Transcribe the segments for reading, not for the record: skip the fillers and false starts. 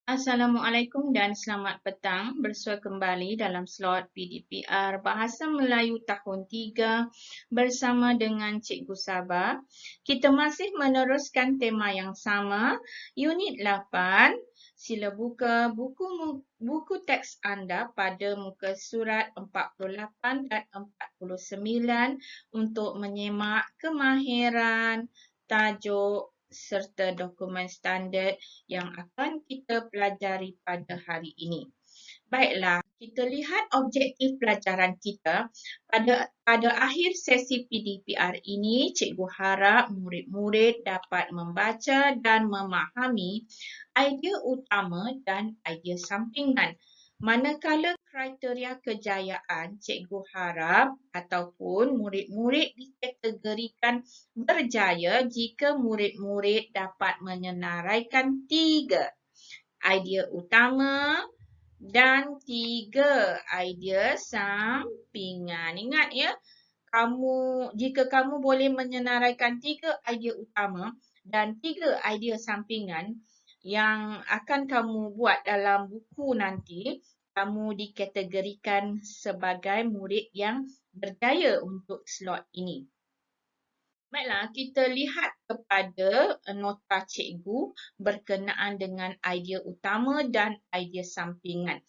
Assalamualaikum dan selamat petang. Bersua kembali dalam slot PDPR Bahasa Melayu tahun 3 bersama dengan Cikgu Sabah. Kita masih meneruskan tema yang sama, Unit 8. Sila buka buku teks anda pada muka surat 48 dan 49 untuk menyemak kemahiran, tajuk serta dokumen standard yang akan kita pelajari pada hari ini. Baiklah, kita lihat objektif pelajaran kita. Pada akhir sesi PDPR ini, cikgu harap murid-murid dapat membaca dan memahami idea utama dan idea sampingan. Manakala kriteria kejayaan, cikgu harap ataupun murid-murid dikategorikan berjaya jika murid-murid dapat menyenaraikan 3 idea utama dan 3 idea sampingan. Ingat ya, jika kamu boleh menyenaraikan 3 idea utama dan 3 idea sampingan yang akan kamu buat dalam buku nanti, kamu dikategorikan sebagai murid yang berjaya untuk slot ini. Baiklah, kita lihat kepada nota cikgu berkenaan dengan idea utama dan idea sampingan.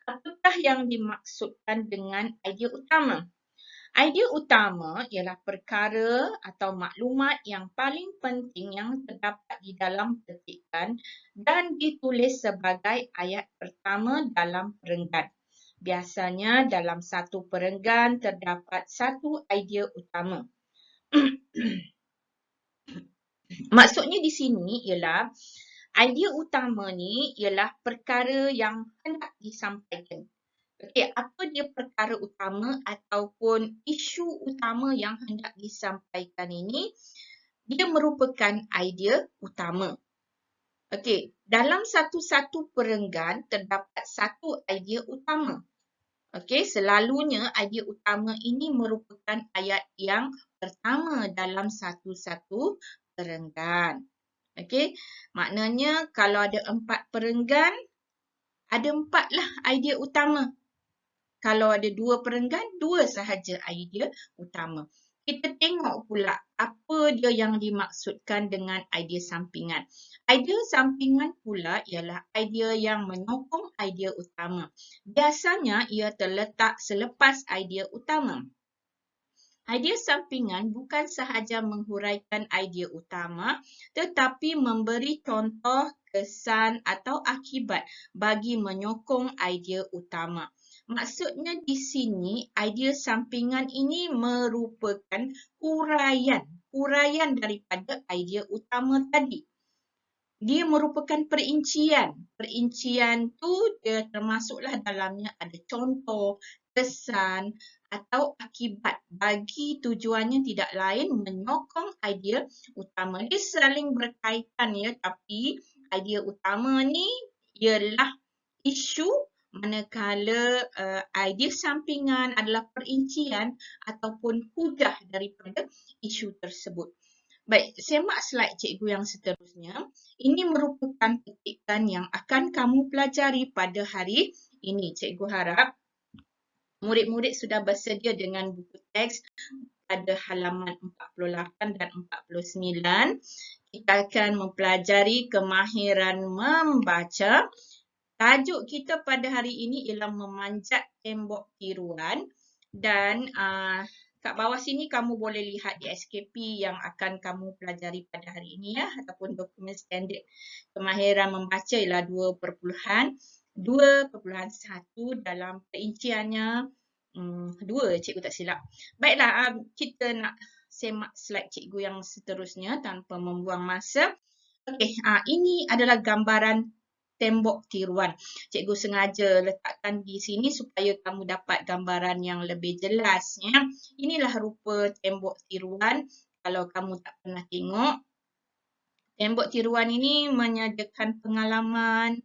Apakah yang dimaksudkan dengan idea utama? Idea utama ialah perkara atau maklumat yang paling penting yang terdapat di dalam petikan dan ditulis sebagai ayat pertama dalam perenggan. Biasanya dalam satu perenggan terdapat satu idea utama. Maksudnya di sini ialah idea utama ni ialah perkara yang hendak disampaikan. Okey, apa dia perkara utama ataupun isu utama yang hendak disampaikan ini? Dia merupakan idea utama. Okey, dalam satu-satu perenggan terdapat satu idea utama. Okey, selalunya idea utama ini merupakan ayat yang pertama dalam satu-satu perenggan. Okey, maknanya kalau ada 4 perenggan, ada 4 lah idea utama. Kalau ada 2 perenggan, 2 sahaja idea utama. Kita tengok pula apa dia yang dimaksudkan dengan idea sampingan. Idea sampingan pula ialah idea yang menyokong idea utama. Biasanya ia terletak selepas idea utama. Idea sampingan bukan sahaja menghuraikan idea utama tetapi memberi contoh, kesan atau akibat bagi menyokong idea utama. Maksudnya di sini idea sampingan ini merupakan huraian daripada idea utama tadi. Dia merupakan perincian. Perincian tu dia termasuklah dalamnya ada contoh, kesan atau akibat bagi tujuannya tidak lain menyokong idea utama. Dia saling berkaitan ya, tapi idea utama ni ialah isu manakala idea sampingan adalah perincian ataupun hujah daripada isu tersebut. Baik, semak slide cikgu yang seterusnya. Ini merupakan petikan yang akan kamu pelajari pada hari ini. Cikgu harap murid-murid sudah bersedia dengan buku teks pada halaman 48 dan 49. Kita akan mempelajari kemahiran membaca. Tajuk kita pada hari ini ialah memanjat tembok tiruan dan kat bawah sini kamu boleh lihat di SKP yang akan kamu pelajari pada hari ini ya, ataupun dokumen standard kemahiran membaca ialah 2.1 dalam perinciannya 2, cikgu tak silap. Baiklah, kita nak semak slide cikgu yang seterusnya tanpa membuang masa. Okey, ini adalah gambaran tembok tiruan. Cikgu sengaja letakkan di sini supaya kamu dapat gambaran yang lebih jelas. Ya. Inilah rupa tembok tiruan. Kalau kamu tak pernah tengok, tembok tiruan ini menyediakan pengalaman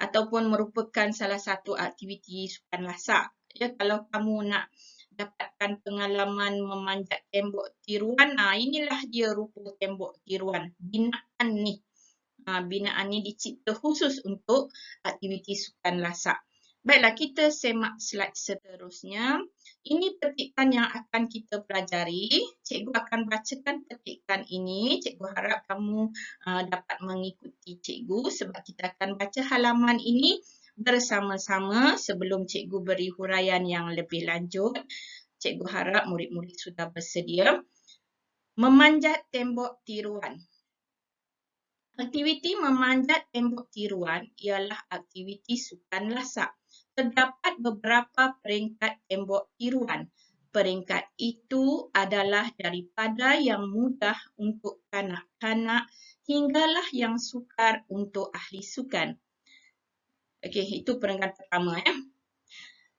ataupun merupakan salah satu aktiviti sukan lasak. Ya, kalau kamu nak dapatkan pengalaman memanjat tembok tiruan, inilah dia rupa tembok tiruan. Binaan ni. binaan ini dicipta khusus untuk aktiviti sukan lasak. Baiklah, kita semak slide seterusnya. Ini petikan yang akan kita pelajari. Cikgu akan bacakan petikan ini. Cikgu harap kamu dapat mengikuti cikgu sebab kita akan baca halaman ini bersama-sama sebelum cikgu beri huraian yang lebih lanjut. Cikgu harap murid-murid sudah bersedia. Memanjat tembok tiruan. Aktiviti memanjat tembok tiruan ialah aktiviti sukan lasak. Terdapat beberapa peringkat tembok tiruan. Peringkat itu adalah daripada yang mudah untuk kanak-kanak hinggalah yang sukar untuk ahli sukan. Okey, itu peringkat pertama.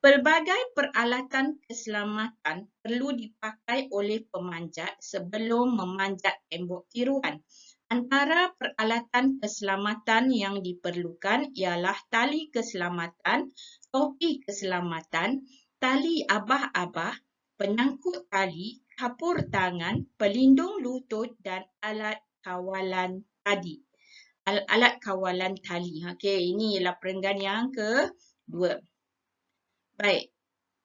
Pelbagai peralatan keselamatan perlu dipakai oleh pemanjat sebelum memanjat tembok tiruan. Antara peralatan keselamatan yang diperlukan ialah tali keselamatan, topi keselamatan, tali abah-abah, penyangkut tali, kapur tangan, pelindung lutut dan alat kawalan tali. Alat kawalan tali. Okey, ini ialah perenggan yang kedua. Baik,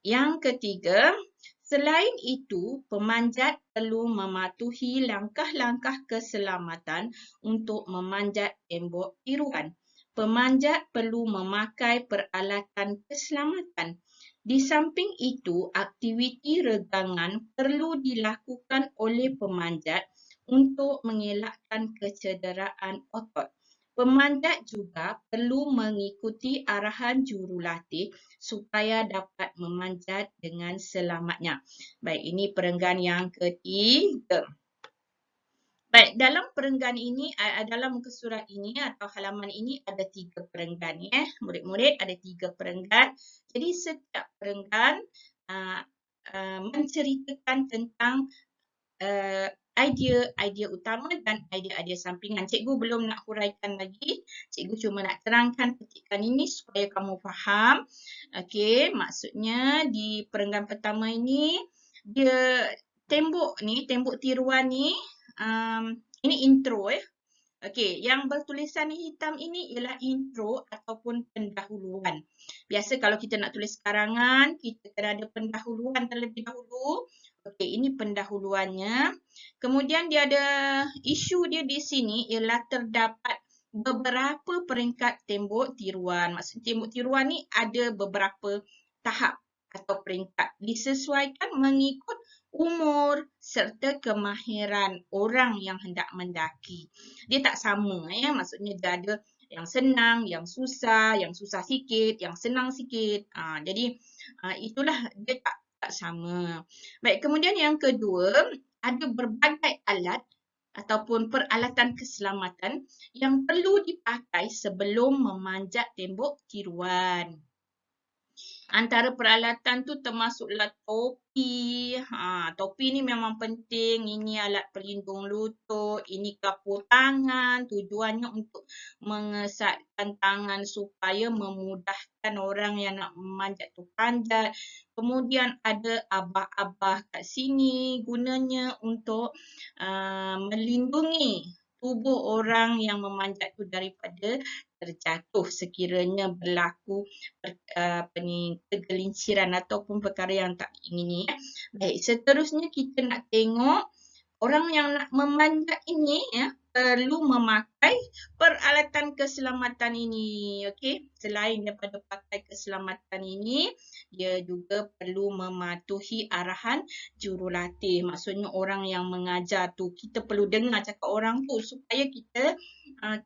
yang ketiga, selain itu, pemanjat perlu mematuhi langkah-langkah keselamatan untuk memanjat tembok tiruan. Pemanjat perlu memakai peralatan keselamatan. Di samping itu, aktiviti regangan perlu dilakukan oleh pemanjat untuk mengelakkan kecederaan otot. Pemanjat juga perlu mengikuti arahan jurulatih supaya dapat memanjat dengan selamatnya. Baik, ini perenggan yang ketiga. Baik, dalam perenggan ini, dalam muka surat ini atau halaman ini ada 3 perenggan. Murid-murid ada 3 perenggan. Jadi setiap perenggan menceritakan tentang idea utama dan idea sampingan. Cikgu belum nak huraikan lagi. Cikgu cuma nak terangkan petikan ini supaya kamu faham. Okey, maksudnya di perenggan pertama ini, dia tembok tiruan ni, ini intro. Okey, yang bertulisan hitam ini ialah intro ataupun pendahuluan. Biasa kalau kita nak tulis karangan, kita kena ada pendahuluan terlebih dahulu. Okey, ini pendahuluannya. Kemudian dia ada isu dia di sini ialah terdapat beberapa peringkat tembok tiruan. Maksud tembok tiruan ni ada beberapa tahap atau peringkat disesuaikan mengikut umur serta kemahiran orang yang hendak mendaki. Dia tak sama maksudnya dia ada yang senang, yang susah sikit, yang senang sikit. Jadi itulah dia tak sama. Baik, kemudian yang kedua, ada berbagai alat ataupun peralatan keselamatan yang perlu dipakai sebelum memanjat tembok tiruan. Antara peralatan tu termasuklah topi. Topi ni memang penting. Ini alat pelindung lutut. Ini kapur tangan. Tujuannya untuk mengesatkan tangan supaya memudahkan orang yang nak memanjat tu panjat. Kemudian ada abah-abah kat sini. Gunanya untuk melindungi tubuh orang yang memanjat tu daripada terjatuh sekiranya berlaku kegelinciran ataupun perkara yang tak diingini. Baik, seterusnya kita nak tengok orang yang nak memanjat ini perlu memakai peralatan keselamatan ini. Okey, selain daripada pakai keselamatan ini, dia juga perlu mematuhi arahan jurulatih. Maksudnya orang yang mengajar tu, kita perlu dengar cakap orang tu supaya kita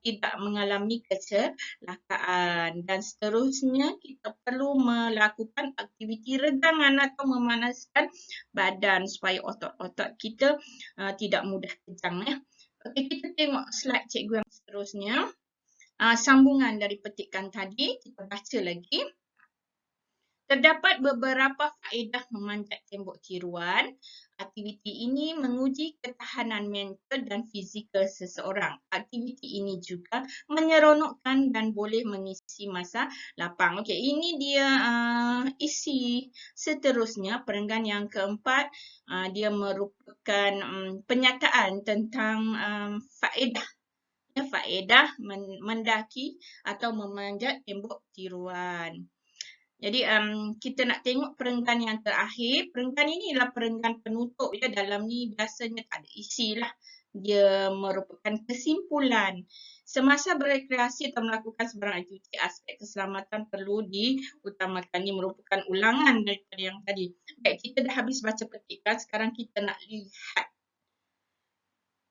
tidak mengalami kecelakaan. Dan seterusnya, kita perlu melakukan aktiviti regangan atau memanaskan badan supaya otot-otot kita tidak mudah kejang. Okey, kita tengok slide cikgu yang seterusnya. Sambungan dari petikan tadi, kita baca lagi. Terdapat beberapa faedah memanjat tembok tiruan. Aktiviti ini menguji ketahanan mental dan fizikal seseorang. Aktiviti ini juga menyeronokkan dan boleh mengisi masa lapang. Okey, ini dia isi seterusnya. Perenggan yang keempat, dia merupakan penyataan tentang faedah faedah mendaki atau memanjat tembok tiruan. Jadi kita nak tengok perenggan yang terakhir. Perenggan ini ialah perenggan penutup ya. Dalam ni biasanya tak ada isi lah. Dia merupakan kesimpulan. Semasa berekreasi atau melakukan sebarang aktiviti, aspek keselamatan perlu diutamakan. Ini merupakan ulangan daripada yang tadi. Baik, kita dah habis baca petikan. Sekarang kita nak lihat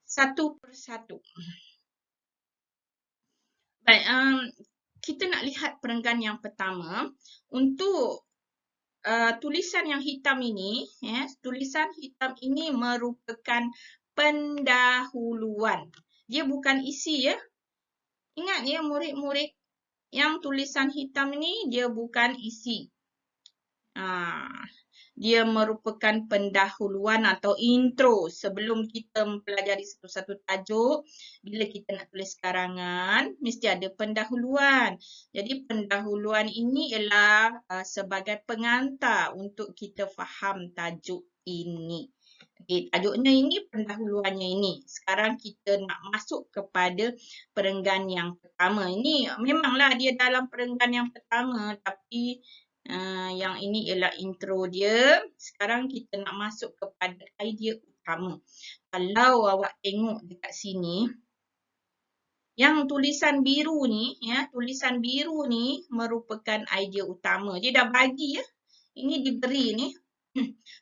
satu persatu. Baik, kita nak lihat perenggan yang pertama. Untuk tulisan yang hitam ini, ya, tulisan hitam ini merupakan pendahuluan. Dia bukan isi ya. Ingat ya murid-murid, yang tulisan hitam ini dia bukan isi. Dia merupakan pendahuluan atau intro sebelum kita mempelajari satu-satu tajuk. Bila kita nak tulis karangan, mesti ada pendahuluan. Jadi pendahuluan ini ialah sebagai pengantar untuk kita faham tajuk ini. Okay, tajuknya ini, pendahuluannya ini. Sekarang kita nak masuk kepada perenggan yang pertama. Ini memanglah dia dalam perenggan yang pertama, tapi yang ini ialah intro dia. Sekarang kita nak masuk kepada idea utama. Kalau awak tengok dekat sini, yang tulisan biru ni, ya, tulisan biru ni merupakan idea utama. Dia dah bagi ya. Ini diberi ni.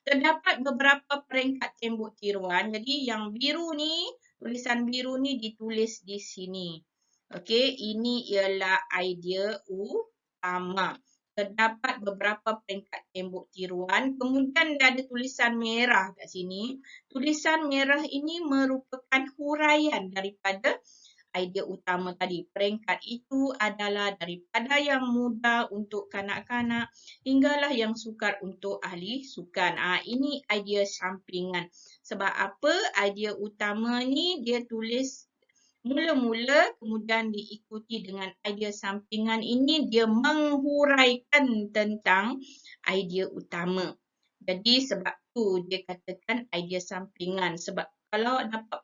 Terdapat beberapa peringkat tembok tiruan. Jadi yang biru ni, tulisan biru ni ditulis di sini. Okey, ini ialah idea utama. Terdapat beberapa peringkat tembok tiruan. Kemudian ada tulisan merah kat sini. Tulisan merah ini merupakan huraian daripada idea utama tadi. Peringkat itu adalah daripada yang mudah untuk kanak-kanak hinggalah yang sukar untuk ahli sukan. Ini idea sampingan. Sebab apa? Idea utama ni dia tulis mula-mula, kemudian diikuti dengan idea sampingan ini, dia menghuraikan tentang idea utama. Jadi sebab tu dia katakan idea sampingan. Sebab kalau dapat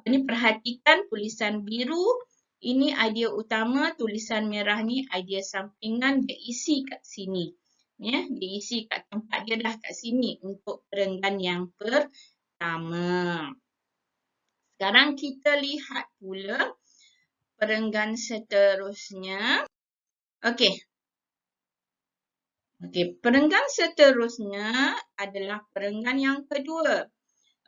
perhatikan tulisan biru, ini idea utama, tulisan merah ni idea sampingan, dia isi kat sini. Ya, dia isi kat tempat dia dah kat sini untuk perenggan yang pertama. Sekarang kita lihat pula perenggan seterusnya. Okey. Perenggan seterusnya adalah perenggan yang kedua.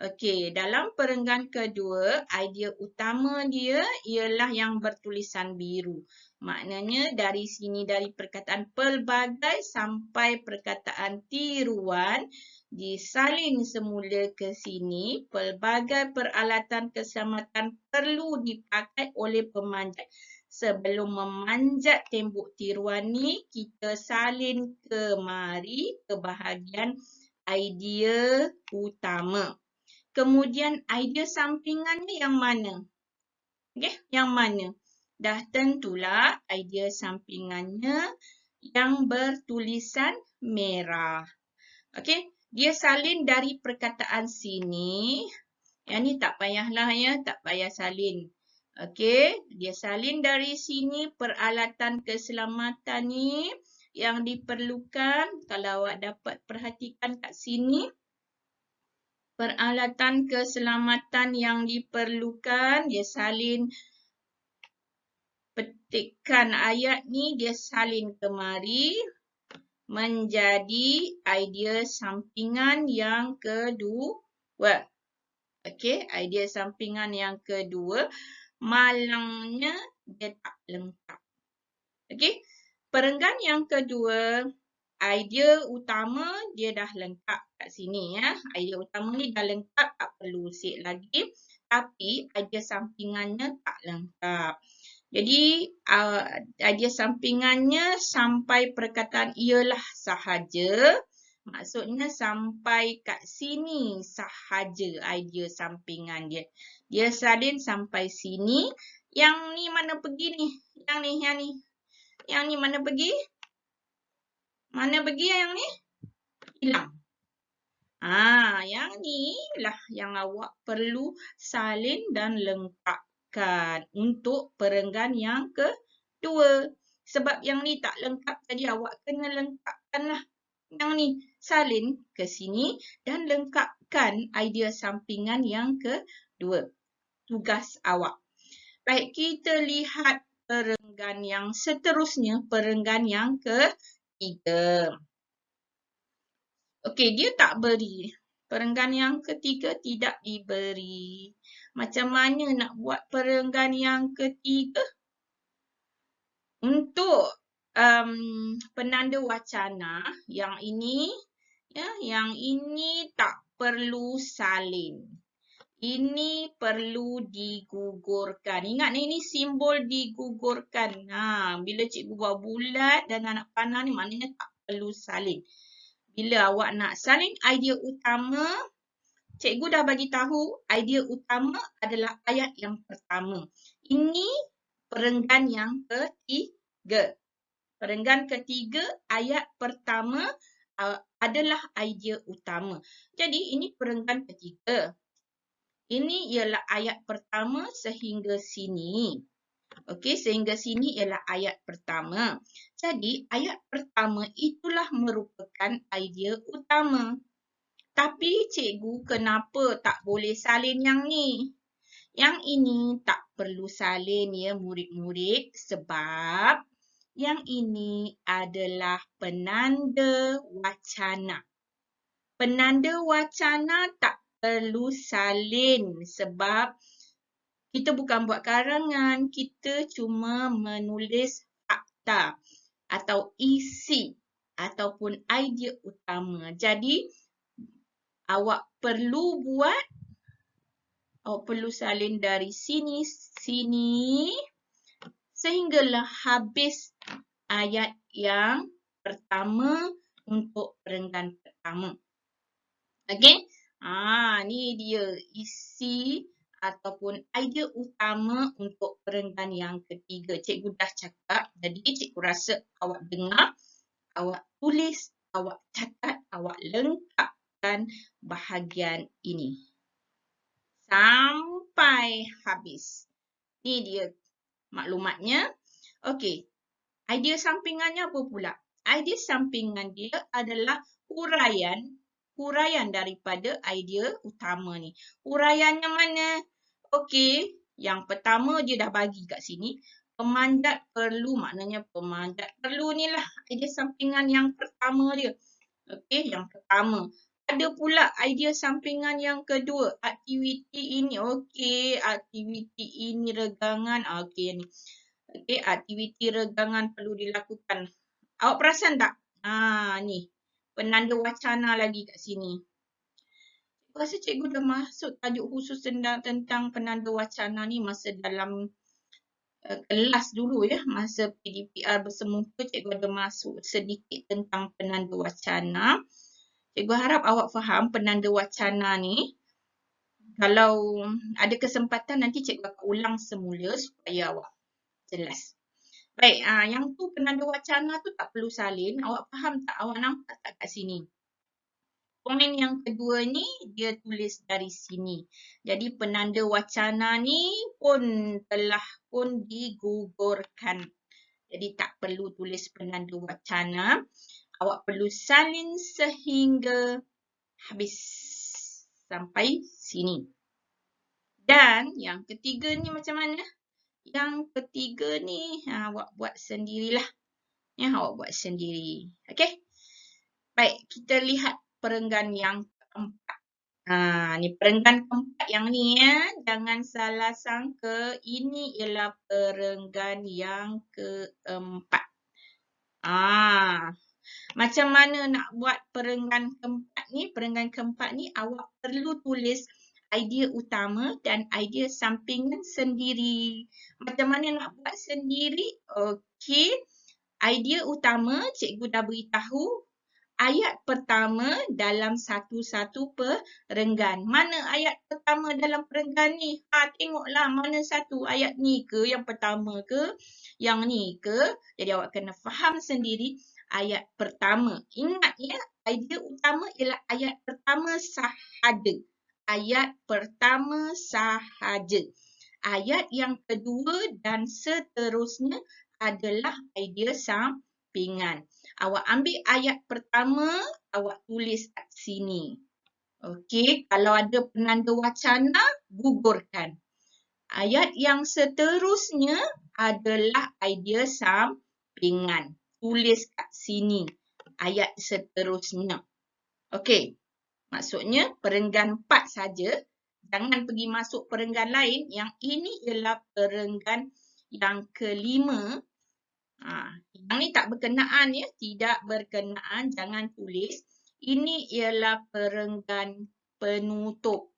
Okey, dalam perenggan kedua, idea utama dia ialah yang bertulisan biru. Maknanya dari sini, dari perkataan pelbagai sampai perkataan tiruan, disalin semula ke sini. Pelbagai peralatan keselamatan perlu dipakai oleh pemanjat. Sebelum memanjat tembok tiruan ni, kita salin kemari ke bahagian idea utama. Kemudian idea sampingannya yang mana? Okey, yang mana? Dah tentulah idea sampingannya yang bertulisan merah. Okey, dia salin dari perkataan sini. Yang ni tak payahlah ya, tak payah salin. Okey, dia salin dari sini peralatan keselamatan ni yang diperlukan. Kalau awak dapat perhatikan kat sini, peralatan keselamatan yang diperlukan, dia salin, petikan ayat ni, dia salin kemari menjadi idea sampingan yang kedua. Okey, idea sampingan yang kedua, malangnya dia tak lengkap. Okey, perenggan yang kedua, idea utama dia dah lengkap kat sini ya. Idea utama ni dah lengkap, tak perlu usik lagi. Tapi idea sampingannya tak lengkap. Jadi idea sampingannya sampai perkataan ialah sahaja. Maksudnya sampai kat sini sahaja idea sampingan dia. Dia salin sampai sini. Yang ni mana pergi ni? Yang ni. Yang ni mana pergi? Mana pergi yang ni? Hilang. Yang ni lah yang awak perlu salin dan lengkapkan. lengkapkan untuk perenggan yang kedua. Sebab yang ni tak lengkap, jadi awak kena lengkapkanlah yang ni. Salin ke sini dan lengkapkan idea sampingan yang kedua. Tugas awak. Baik, kita lihat perenggan yang seterusnya, perenggan yang ketiga. Okey, dia tak beri. Perenggan yang ketiga tidak diberi. Macam mana nak buat perenggan yang ketiga? Untuk penanda wacana yang ini, ya, yang ini tak perlu salin. Ini perlu digugurkan. Ingat ni, ini simbol digugurkan. Bila cikgu buat bulat dan anak panah ni maknanya tak perlu salin. Bila awak nak salin idea utama, cikgu dah bagi tahu idea utama adalah ayat yang pertama. Ini perenggan yang ketiga. Perenggan ketiga, ayat pertama adalah idea utama. Jadi ini perenggan ketiga. Ini ialah ayat pertama sehingga sini. Okey, sehingga sini ialah ayat pertama. Jadi, ayat pertama itulah merupakan idea utama. Tapi cikgu kenapa tak boleh salin yang ni? Yang ini tak perlu salin ya murid-murid sebab yang ini adalah penanda wacana. Penanda wacana tak perlu salin sebab kita bukan buat karangan, kita cuma menulis fakta atau isi ataupun idea utama. Jadi, awak perlu salin dari sini sehinggalah habis ayat yang pertama untuk perenggan pertama. Okey? Ni dia isi ataupun idea utama untuk perenggan yang ketiga. Cikgu dah cakap, jadi cikgu rasa awak dengar, awak tulis, awak catat, awak lengkapkan bahagian ini. Sampai habis. Ni dia maklumatnya. Okey. Idea sampingannya apa pula? Idea sampingan dia adalah huraian daripada idea utama ni. Huraiannya mana? Okey, yang pertama dia dah bagi kat sini. Pemanjat perlu, maknanya pemanjat perlu ni lah idea sampingan yang pertama dia. Okey, yang pertama. Ada pula idea sampingan yang kedua. Aktiviti ini. Okey, aktiviti ini regangan. Okey, ni. Okey, aktiviti regangan perlu dilakukan. Awak perasan tak? Ni. Penanda wacana lagi kat sini. Aku rasa cikgu dah masuk tajuk khusus tentang penanda wacana ni masa dalam kelas dulu ya. Masa PDPR bersemuka, cikgu ada masuk sedikit tentang penanda wacana. Cikgu harap awak faham penanda wacana ni. Kalau ada kesempatan nanti cikgu akan ulang semula supaya awak jelas. Baik, yang tu penanda wacana tu tak perlu salin. Awak faham tak? Awak nampak tak kat sini? Poin yang kedua ni dia tulis dari sini. Jadi penanda wacana ni telah digugurkan. Jadi tak perlu tulis penanda wacana. Awak perlu salin sehingga habis sampai sini. Dan yang ketiga ni macam mana? Yang ketiga ni awak buat sendirilah. Ya, awak buat sendiri. Okey? Baik, kita lihat perenggan yang keempat. Ni perenggan keempat yang ni ya. Jangan salah sangka, ini ialah perenggan yang keempat. Macam mana nak buat perenggan keempat ni? Perenggan keempat ni awak perlu tulis idea utama dan idea sampingan sendiri. Macam mana nak buat sendiri? Okey. Idea utama cikgu dah beritahu ayat pertama dalam satu-satu perenggan. Mana ayat pertama dalam perenggan ni? Tengoklah mana satu ayat ni ke, yang pertama ke, yang ni ke. Jadi awak kena faham sendiri ayat pertama. Ingat ya, idea utama ialah ayat pertama sahaja. Ayat pertama sahaja. Ayat yang kedua dan seterusnya adalah idea sampingan. Awak ambil ayat pertama, awak tulis kat sini. Okey, kalau ada penanda wacana, gugurkan. Ayat yang seterusnya adalah idea sampingan. Tulis kat sini. Ayat seterusnya. Okey, maksudnya perenggan 4 saja. Jangan pergi masuk perenggan lain. Yang ini ialah perenggan yang kelima. Yang ni tak berkenaan ya. Tidak berkenaan. Jangan tulis. Ini ialah perenggan penutup.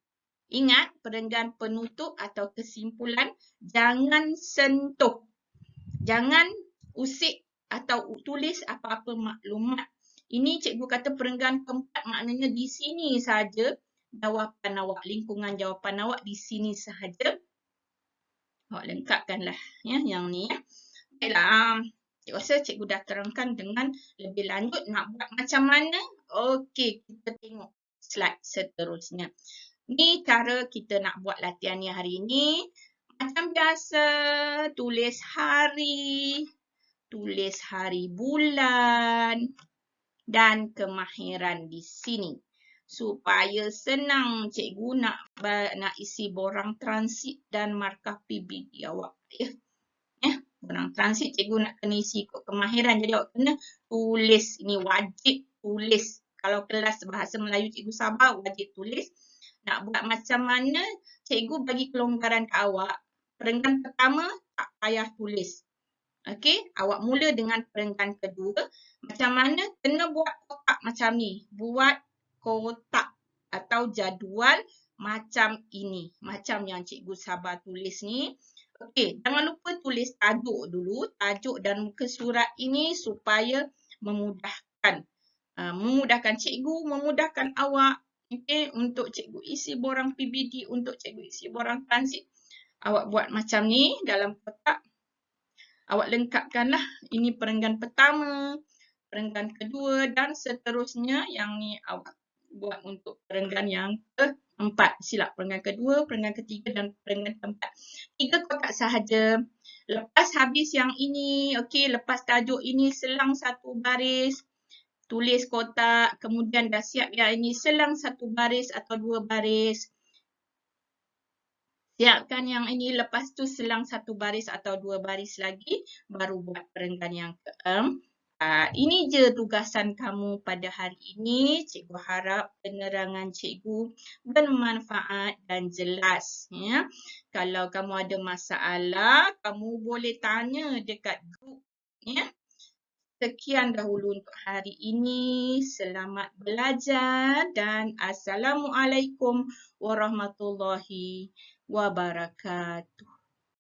Ingat, perenggan penutup atau kesimpulan, jangan sentuh. Jangan usik atau tulis apa-apa maklumat. Ini cikgu kata perenggan keempat, maknanya di sini sahaja jawapan awak, lingkungan jawapan awak di sini sahaja. Awak lengkapkanlah ya, yang ni ya. Baiklah, cikgu rasa cikgu dah terangkan dengan lebih lanjut. Nak buat macam mana? Okey, kita tengok slide seterusnya. Ni cara kita nak buat latihan ni hari ini. Macam biasa, tulis hari bulan dan kemahiran di sini. Supaya senang cikgu nak isi borang transit dan markah PBD awak. Borang transit cikgu nak kena isi ikut kemahiran. Jadi awak kena tulis. Ini wajib tulis. Kalau kelas bahasa Melayu cikgu Sabah, wajib tulis. Nak buat macam mana, cikgu bagi kelonggaran ke awak. Perenggan pertama, tak payah tulis. Okey, awak mula dengan perenggan kedua. Macam mana? Kena buat kotak macam ni. Buat kotak atau jadual macam ini. Macam yang cikgu Sabah tulis ni. Okey, jangan lupa tulis tajuk dulu. Tajuk dan muka surat ini supaya memudahkan. Memudahkan cikgu, memudahkan awak. Okey, untuk cikgu isi borang PBD, untuk cikgu isi borang transit. Awak buat macam ni dalam kotak. Awak lengkapkanlah. Ini perenggan pertama, perenggan kedua dan seterusnya. Yang ni awak buat untuk perenggan yang keempat. Silap, perenggan kedua, perenggan ketiga dan perenggan keempat. 3 kotak sahaja. Lepas habis yang ini, okey, lepas tajuk ini selang 1 baris. Tulis kotak, kemudian dah siap yang ini, selang 1 baris atau 2 baris. Siapkan yang ini, lepas tu selang 1 baris atau 2 baris lagi, baru buat perenggan yang keempat. Ini je tugasan kamu pada hari ini. Cikgu harap penerangan cikgu bermanfaat dan jelas. Ya. Kalau kamu ada masalah, kamu boleh tanya dekat grup. Ya. Sekian dahulu untuk hari ini. Selamat belajar dan Assalamualaikum warahmatullahi wabarakatuh.